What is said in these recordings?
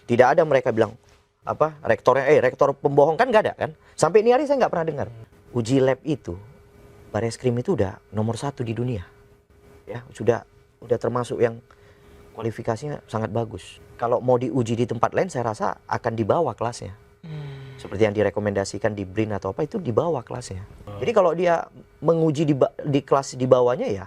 Tidak ada mereka bilang rektor pembohong, kan nggak ada kan. Sampai ini hari saya nggak pernah dengar. Uji lab itu Bareskrim itu udah nomor 1 di dunia. Ya, udah termasuk yang kualifikasinya sangat bagus. Kalau mau diuji di tempat lain saya rasa akan di bawah kelasnya. Seperti yang direkomendasikan di BRIN atau apa, itu di bawah kelasnya. Jadi kalau dia menguji di kelas di bawahnya, ya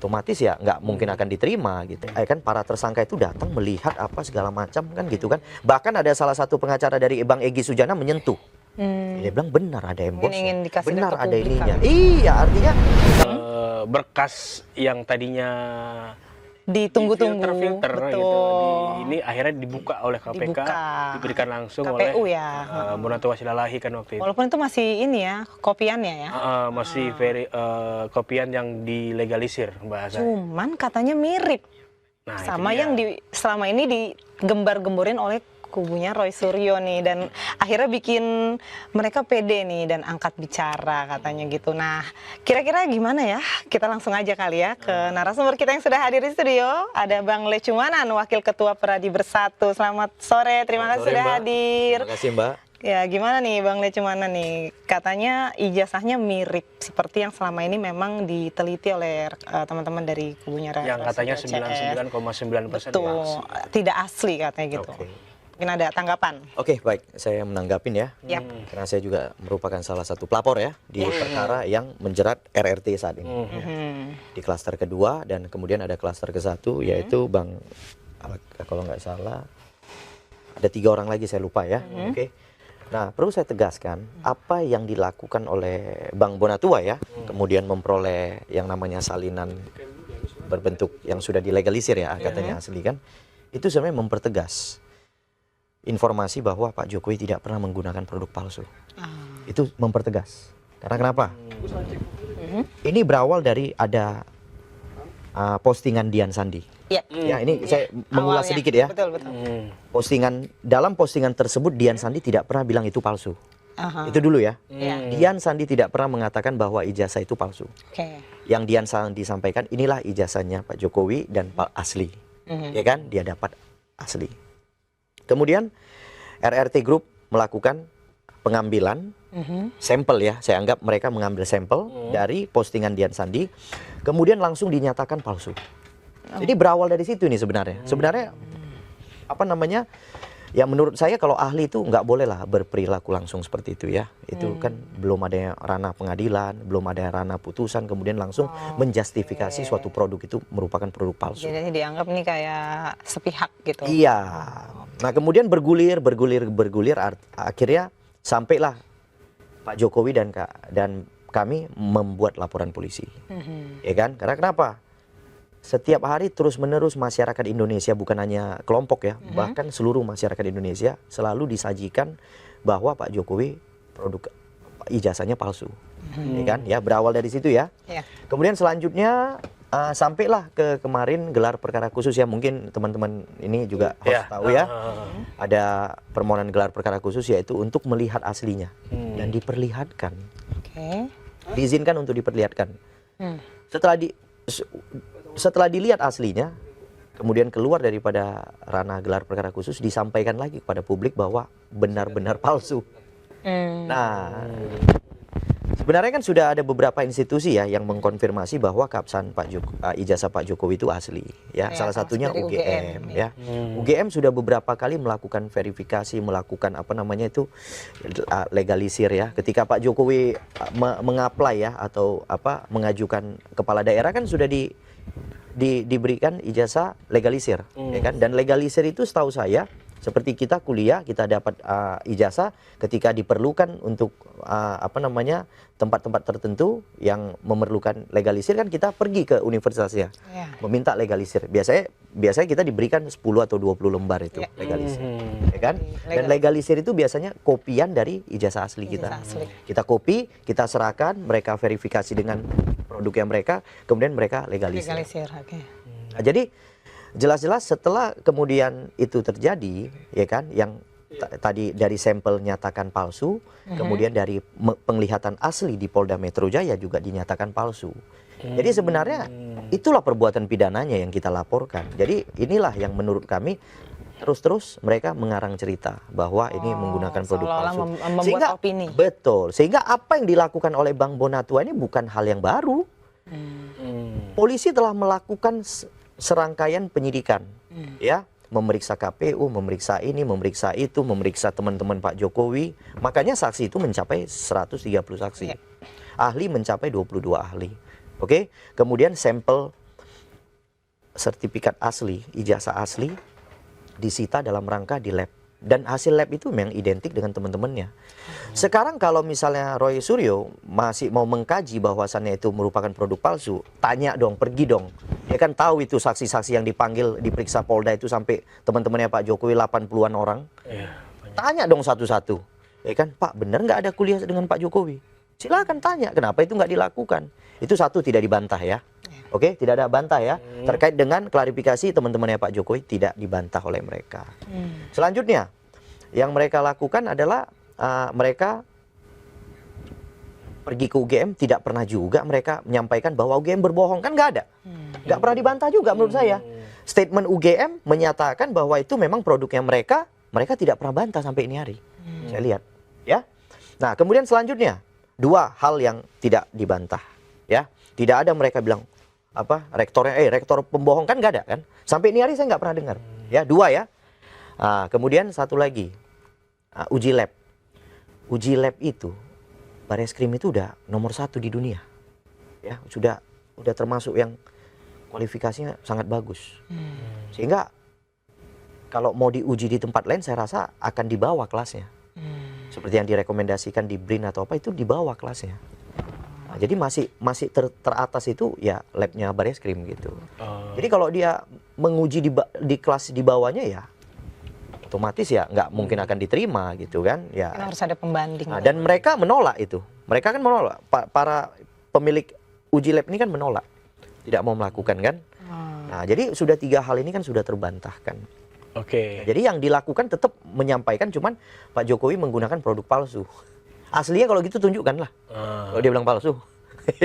otomatis ya nggak mungkin akan diterima gitu. Kan para tersangka itu datang melihat apa segala macam kan gitu kan. Bahkan ada salah satu pengacara dari Bang Egy Sujana menyentuh. Dia bilang benar ada embosnya, benar ada ininya. Iya, artinya berkas yang tadinya ditunggu-tunggu, filter gitu, ini akhirnya dibuka oleh KPK, diberikan langsung KPU oleh ya. Bonatua Silalahi kan waktu itu. Walaupun itu masih ini ya, kopiannya ya. Masih kopian yang dilegalisir bahasa. Cuman katanya mirip sama yang selama ini digembar-gemborin oleh kubunya Roy Suryo nih, dan akhirnya bikin mereka pede nih dan angkat bicara katanya gitu. Nah, kira-kira gimana ya? Kita langsung aja kali ya ke narasumber kita yang sudah hadir di studio. Ada Bang Lecumanan, Wakil Ketua Peradi Bersatu. Selamat sore, terima kasih sudah hadir. Terima kasih Mbak. Ya, gimana nih Bang Lecumanan nih? Katanya ijazahnya mirip seperti yang selama ini memang diteliti oleh teman-teman dari kubunya Yang katanya 99,9%. Betul, tidak asli katanya gitu. Mungkin ada tanggapan? Oke, baik. Saya menanggapin ya. Karena saya juga merupakan salah satu pelapor ya di perkara yang menjerat RRT saat ini. Di klaster kedua, dan kemudian ada klaster ke-1 yaitu Bang, kalau nggak salah ada 3 orang lagi, saya lupa ya. Oke. Nah, perlu saya tegaskan apa yang dilakukan oleh Bang Bonatua ya, kemudian memperoleh yang namanya salinan berbentuk yang sudah dilegalisir ya, katanya asli kan. Itu sebenarnya mempertegas informasi bahwa Pak Jokowi tidak pernah menggunakan produk palsu. Itu mempertegas. Karena kenapa? Ini berawal dari ada postingan Dian Sandi. Ya, ini saya mengulas sedikit ya. Betul. Dalam postingan tersebut Dian Sandi tidak pernah bilang itu palsu. Itu dulu ya. Dian Sandi tidak pernah mengatakan bahwa ijazah itu palsu. Yang Dian Sandi sampaikan, inilah ijazahnya Pak Jokowi dan Pak asli. Ya kan? Dia dapat asli. Kemudian RRT Group melakukan pengambilan sampel ya, saya anggap mereka mengambil sampel dari postingan Dian Sandi, kemudian langsung dinyatakan palsu. Jadi berawal dari situ nih sebenarnya. Sebenarnya apa namanya? Ya menurut saya kalau ahli itu nggak boleh lah berperilaku langsung seperti itu ya. Itu kan belum ada ranah pengadilan, belum ada ranah putusan, kemudian langsung menjustifikasi suatu produk itu merupakan produk palsu. Jadi dianggap ini kayak sepihak gitu. Iya. Nah kemudian bergulir, akhirnya sampailah Pak Jokowi dan kami membuat laporan polisi. Ya kan? Karena kenapa? Setiap hari terus-menerus masyarakat Indonesia, bukan hanya kelompok ya, bahkan seluruh masyarakat Indonesia selalu disajikan bahwa Pak Jokowi produk ijazahnya palsu. Ya kan? Ya, berawal dari situ ya. Kemudian selanjutnya sampailah ke kemarin gelar perkara khusus ya, mungkin teman-teman ini juga harus tahu ya. Ada permohonan gelar perkara khusus yaitu untuk melihat aslinya dan diperlihatkan. Diizinkan untuk diperlihatkan. Setelah dilihat aslinya, kemudian keluar daripada ranah gelar perkara khusus, disampaikan lagi kepada publik bahwa benar-benar palsu. Nah, sebenarnya kan sudah ada beberapa institusi ya yang mengkonfirmasi bahwa keabsahan ijazah Pak Jokowi itu asli. Ya, salah satunya UGM ya. UGM sudah beberapa kali melakukan verifikasi, melakukan legalisir ya. Ketika Pak Jokowi mengapply ya atau mengajukan kepala daerah kan sudah diberikan ijazah legalisir, ya kan? Dan legalisir itu setahu saya seperti kita kuliah, kita dapat ijazah ketika diperlukan untuk tempat-tempat tertentu yang memerlukan legalisir, kan kita pergi ke universitasnya meminta legalisir. Biasanya kita diberikan 10 atau 20 lembar itu legalisir, ya kan? Dan legalisir itu biasanya kopian dari ijazah asli kita. Kita copy, kita serahkan, mereka verifikasi dengan produk yang mereka, kemudian mereka legalisir. Nah, jadi jelas-jelas setelah kemudian itu terjadi, ya kan, yang tadi dari sampel nyatakan palsu, kemudian dari penglihatan asli di Polda Metro Jaya juga dinyatakan palsu. Jadi sebenarnya itulah perbuatan pidananya yang kita laporkan. Jadi inilah yang menurut kami terus mereka mengarang cerita bahwa ini menggunakan produk seolah-olah palsu. membuat Sehingga opini. betul, sehingga apa yang dilakukan oleh Bang Bonatua ini bukan hal yang baru. Polisi telah melakukan serangkaian penyidikan, ya, memeriksa KPU, memeriksa ini, memeriksa itu, memeriksa teman-teman Pak Jokowi. Makanya saksi itu mencapai 130 saksi. Ahli mencapai 22 ahli. Oke, kemudian sampel sertifikat asli, ijazah asli disita dalam rangka di lab, dan hasil lab itu memang identik dengan teman-temannya. Sekarang kalau misalnya Roy Suryo masih mau mengkaji bahwasannya itu merupakan produk palsu, tanya dong, pergi dong. Dia kan tahu itu saksi-saksi yang dipanggil diperiksa Polda itu sampai teman-temannya Pak Jokowi 80-an orang. Tanya dong satu-satu. Ya kan, Pak, benar nggak ada kuliah dengan Pak Jokowi? Silakan tanya, kenapa itu nggak dilakukan? Itu satu, tidak dibantah ya. Oke, tidak ada bantah ya. Terkait dengan klarifikasi teman-temannya Pak Jokowi tidak dibantah oleh mereka. Selanjutnya, yang mereka lakukan adalah mereka pergi ke UGM, tidak pernah juga mereka menyampaikan bahwa UGM berbohong. Kan nggak ada. Nggak pernah dibantah juga menurut saya. Statement UGM menyatakan bahwa itu memang produknya mereka tidak pernah bantah sampai ini hari. Saya lihat. Ya. Nah, kemudian selanjutnya, dua hal yang tidak dibantah. Ya, tidak ada mereka bilang rektor pembohong, kan nggak ada kan, sampai ini hari saya nggak pernah dengar ya. Dua ya. Kemudian satu lagi, uji lab itu Bareskrim itu udah nomor 1 di dunia ya, sudah termasuk yang kualifikasinya sangat bagus, sehingga kalau mau diuji di tempat lain saya rasa akan di bawah kelasnya, seperti yang direkomendasikan di BRIN atau apa, itu di bawah kelasnya. Jadi masih teratas itu ya labnya Bareskrim gitu. Jadi kalau dia menguji di kelas di bawahnya ya otomatis ya nggak mungkin akan diterima gitu kan ya. Harus ada pembanding. Dan mereka menolak itu. Mereka kan menolak. Para pemilik uji lab ini kan menolak, tidak mau melakukan kan. Nah, jadi sudah 3 hal ini kan sudah terbantahkan. Nah, jadi yang dilakukan tetap menyampaikan cuman Pak Jokowi menggunakan produk palsu. Aslinya kalau gitu tunjukkan lah. Kalau dia bilang palsu.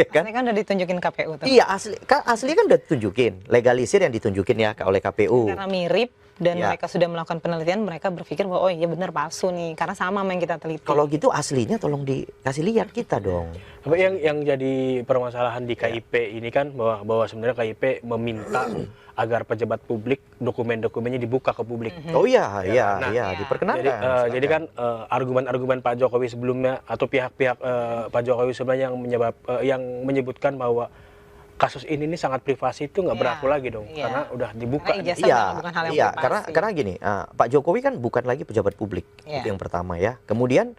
Kan? Aslinya kan udah ditunjukin KPU tuh. Iya, aslinya kan udah ditunjukin. Legalisir yang ditunjukin ya oleh KPU. Karena mirip dan mereka sudah melakukan penelitian, mereka berpikir bahwa oh iya benar palsu nih, karena sama yang kita teliti. Kalau gitu aslinya tolong dikasih lihat kita dong. Yang jadi permasalahan di KIP ini kan bahwa sebenarnya KIP meminta agar pejabat publik dokumen-dokumennya dibuka ke publik. Oh iya, diperkenankan. Jadi kan argumen-argumen Pak Jokowi sebelumnya atau pihak-pihak Pak Jokowi sebelumnya yang menyebutkan bahwa kasus ini sangat privasi itu nggak berlaku lagi dong, karena udah dibuka. Karena gini, Pak Jokowi kan bukan lagi pejabat publik, itu yang pertama ya. Kemudian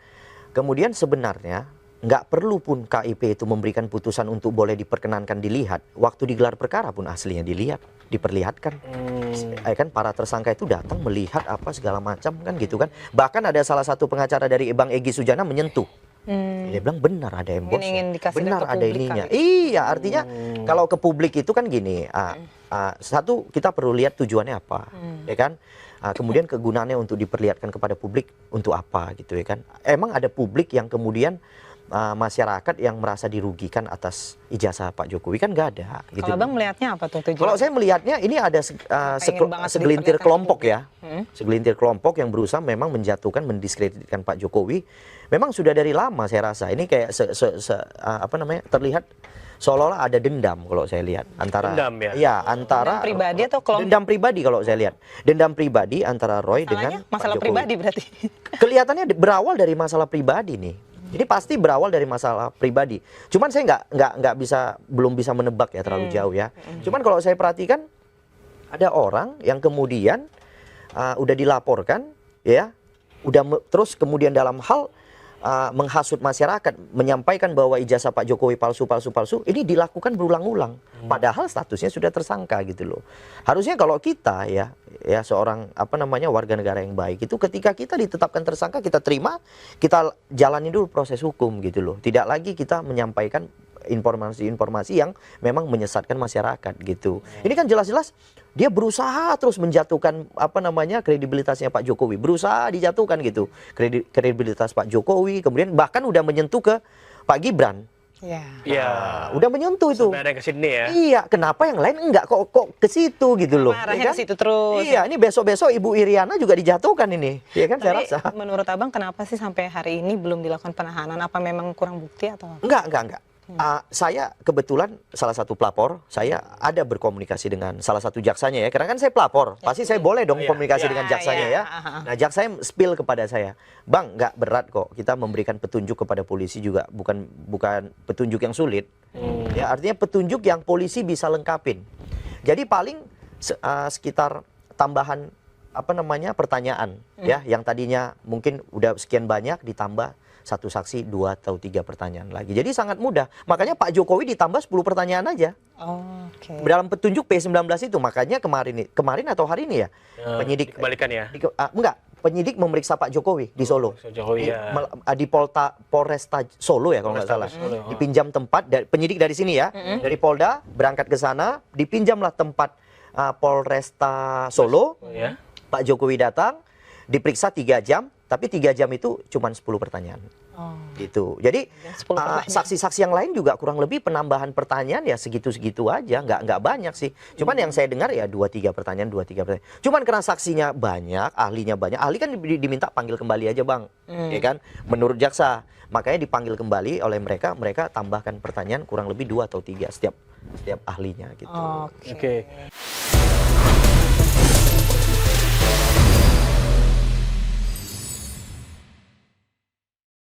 sebenarnya nggak perlu pun KIP itu memberikan putusan untuk boleh diperkenankan dilihat. Waktu digelar perkara pun aslinya diperlihatkan. Kan para tersangka itu datang melihat apa segala macam kan gitu kan. Bahkan ada salah satu pengacara dari Bang Egy Sujana menyentuh. Dia bilang benar ada embos, benar ada ininya. Iya, artinya kalau ke publik itu kan gini. Satu, kita perlu lihat tujuannya apa, ya kan. Kemudian kegunaannya untuk diperlihatkan kepada publik untuk apa gitu ya kan. Emang ada publik yang kemudian masyarakat yang merasa dirugikan atas ijazah Pak Jokowi, kan nggak ada. Gitu. Kalau Abang melihatnya apa tuh tujuannya? Kalau saya melihatnya ini ada segelintir kelompok ya, segelintir kelompok yang berusaha memang menjatuhkan, mendiskreditkan Pak Jokowi. Memang sudah dari lama saya rasa ini kayak terlihat seolah-olah ada dendam kalau saya lihat antara dendam pribadi atau kelompok? Dendam pribadi kalau saya lihat. Dendam pribadi antara Roy dengan masalah Pak Jokowi. Pribadi berarti. Kelihatannya berawal dari masalah pribadi nih. Jadi pasti berawal dari masalah pribadi. Cuman saya belum bisa menebak ya terlalu jauh ya. Cuman kalau saya perhatikan ada orang yang kemudian udah dilaporkan ya, terus kemudian dalam hal menghasut masyarakat, menyampaikan bahwa ijazah Pak Jokowi palsu, ini dilakukan berulang-ulang. Padahal statusnya sudah tersangka gitu loh. Harusnya kalau kita ya seorang warga negara yang baik itu ketika kita ditetapkan tersangka, kita terima, kita jalani dulu proses hukum gitu loh. Tidak lagi kita menyampaikan informasi-informasi yang memang menyesatkan masyarakat gitu. Ini kan jelas-jelas dia berusaha terus menjatuhkan kredibilitasnya Pak Jokowi, berusaha dijatuhkan gitu kredibilitas Pak Jokowi, kemudian bahkan udah menyentuh ke Pak Gibran Ya. Iya. Udah menyentuh itu. Sampai ada yang ke sini ya. Iya, kenapa yang lain enggak kok ke situ gitu loh. Arahnya ya ke situ terus. Iya, ini besok-besok Ibu Iriana juga dijatuhkan ini. Iya kan, saya Tapi rasa. menurut Abang kenapa sih sampai hari ini belum dilakukan penahanan? Apa memang kurang bukti atau apa? Enggak. Saya kebetulan salah satu pelapor, saya ada berkomunikasi dengan salah satu jaksanya ya. Karena kan saya pelapor, pasti saya boleh dong komunikasi dengan jaksanya ya. Nah, jaksanya spill kepada saya, Bang, nggak berat kok. Kita memberikan petunjuk kepada polisi juga, bukan petunjuk yang sulit. Ya, artinya petunjuk yang polisi bisa lengkapin. Jadi paling sekitar tambahan pertanyaan ya, yang tadinya mungkin udah sekian banyak ditambah satu saksi 2 atau 3 pertanyaan lagi. Jadi sangat mudah. Makanya Pak Jokowi ditambah 10 pertanyaan aja. Dalam petunjuk P19 itu. Makanya kemarin atau hari ini ya, penyidik dikembalikan ya. Enggak, penyidik memeriksa Pak Jokowi di Solo. Jokowi ya. Di Polresta Solo ya kalau nggak salah. Dipinjam tempat penyidik dari sini ya. Dari Polda berangkat ke sana, dipinjamlah tempat Polresta Solo. Pak Jokowi datang, diperiksa 3 jam. Tapi 3 jam itu cuma 10 pertanyaan. Gitu. Jadi saksi-saksi yang lain juga kurang lebih penambahan pertanyaan ya segitu-segitu aja, nggak banyak sih. Cuman yang saya dengar ya 2-3 pertanyaan. Cuman karena saksinya banyak, ahlinya banyak. Ahli kan diminta panggil kembali aja, Bang. Ya kan? Menurut jaksa. Makanya dipanggil kembali oleh mereka tambahkan pertanyaan kurang lebih 2 atau 3 setiap ahlinya gitu. Oke.